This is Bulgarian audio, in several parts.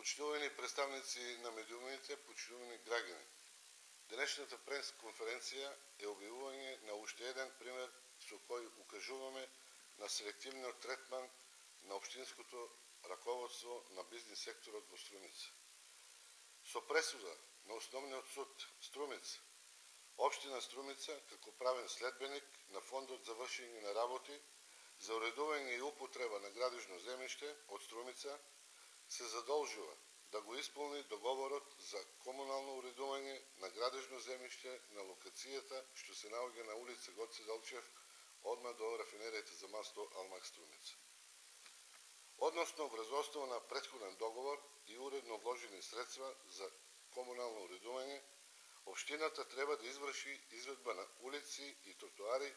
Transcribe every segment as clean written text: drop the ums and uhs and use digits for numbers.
Почитувани представници на медиумите, почитувани граждани. Денешната пресконференция е обявување на уште еден пример со кој укажуваме на селективниот третман на општинското раководство на бизнес секторот во Струмица. Со пресуда на Основниот суд Струмица, општина Струмица како правен следбеник на фондот за вршење на работи за уредување и употреба на градежно земјиште од Струмица се задолжува да го исполни договорот за комунално уредување на градежно земјиште на локацијата што се наоѓа на улица Гоце Делчев, одма до рафинеријата за масло Алмак Струмица. Односно врз основа на претходен договор и уредно вложени средства за комунално уредување, општината треба да изврши изведба на улици и тротоари,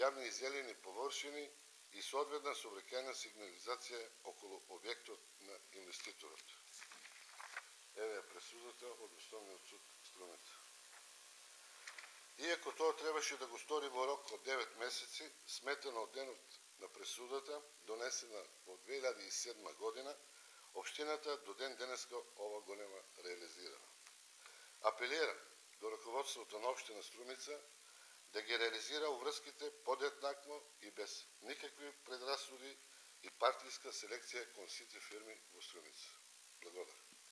јавни и зелени површини и соодветна сообраќајна сигнализација околу објектот на инвеститорот. Еве пресудата од Основниот суд Струмица. Иако тоа требаше да го стори во рок од 9 месеци, сметано од денот на пресудата, донесена во 2007 година, општината до ден денеска ова го нема реализирано. Апелирам до раководството на општина Струмица да ги реализира уврските подетнакво и без никакви предрасуди и партиска селекција кон сите фирми во Струмица. Благодарам.